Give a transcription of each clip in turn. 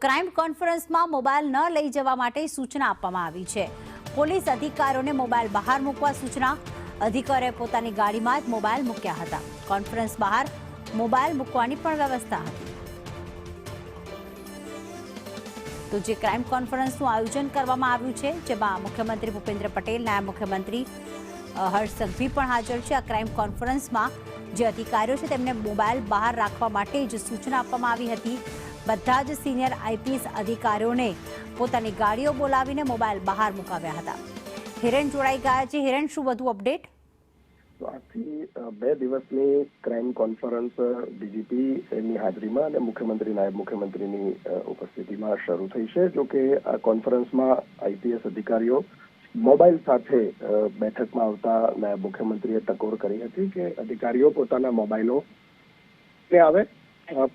Crime કોન્ફરન્સમાં mobile ન લઈ જવા માટે સૂચના આપવામાં આવી છે। પોલીસ અધિકારીઓને મોબાઈલ બહાર મૂકવા સૂચના। અધિકારીઓએ પોતાની ગાડીમાં જ મોબાઈલ મૂક્યા હતા। કોન્ફરન્સ બહાર મોબાઈલ મૂકવાની પણ વ્યવસ્થા હતી। તો જે ક્રાઇમ કોન્ફરન્સનું આયોજન કરવામાં આવ્યું છે, જેમાં મુખ્યમંત્રી ભૂપેન્દ્ર પટેલ, નાયબ મુખ્યમંત્રી હર્ષ સંઘવી પણ હાજર છે। આ ક્રાઇમ કોન્ફરન્સમાં જે અધિકારીઓ છે તેમને મોબાઈલ બહાર રાખવા માટે જ સૂચના આપવામાં આવી હતી। બધા જ સિનિયર આઈપીએસ અધિકારીઓને પોતાની ગાડીઓ બોલાવીને મોબાઈલ બહાર મુકાવ્યા હતા। હિરેન જોડાઈ ગયા છે। હિરેન, શું વધુ અપડેટ? આજથી 2 દિવસની ક્રાઇમ કોન્ફરન્સ ડીજીપી ની હાજરીમાં અને મુખ્યમંત્રી, નાયબ મુખ્યમંત્રીની ઉપસ્થિતિમાં શરૂ થઈ છે। જો કે આ કોન્ફરન્સમાં આઈપીએસ અધિકારીઓ મોબાઈલ સાથે બેઠકમાં આવતા નાયબ મુખ્યમંત્રીએ ટકોર કરી હતી કે અધિકારીઓ પોતાના મોબાઈલો આવે।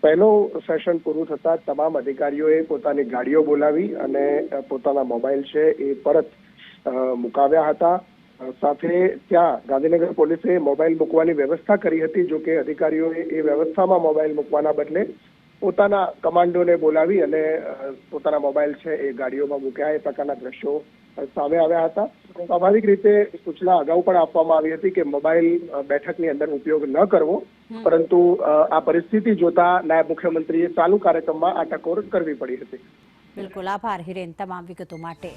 પહેલો સેશન પૂરું થતા તમામ અધિકારીઓએ પોતાની ગાડીઓ બોલાવી અને પોતાના મોબાઈલ છે એ પરત મુકાવ્યા હતા। સાથે ત્યાં ગાંધીનગર પોલીસે મોબાઈલ મૂકવાની વ્યવસ્થા કરી હતી। જો કે અધિકારીઓએ એ વ્યવસ્થામાં મોબાઈલ મૂકવાના બદલે પોતાના કમાન્ડોને બોલાવી અને પોતાના મોબાઈલ છે એ ગાડીઓમાં મૂક્યા। એ પ્રકારના દ્રશ્યો સામે આવ્યા હતા। સ્વાભાવિક રીતે સૂચના અગાઉ પણ આપવામાં આવી હતી કે મોબાઈલ બેઠકની અંદર ઉપયોગ ન કરવો, પરંતુ આ પરિસ્થિતિ જોતા નાયબ મુખ્યમંત્રીએ ચાલુ કાર્યક્રમમાં આ ટકોર કરવી પડી હતી। બિલકુલ, આભાર હિરેન તમામ વિગતો માટે।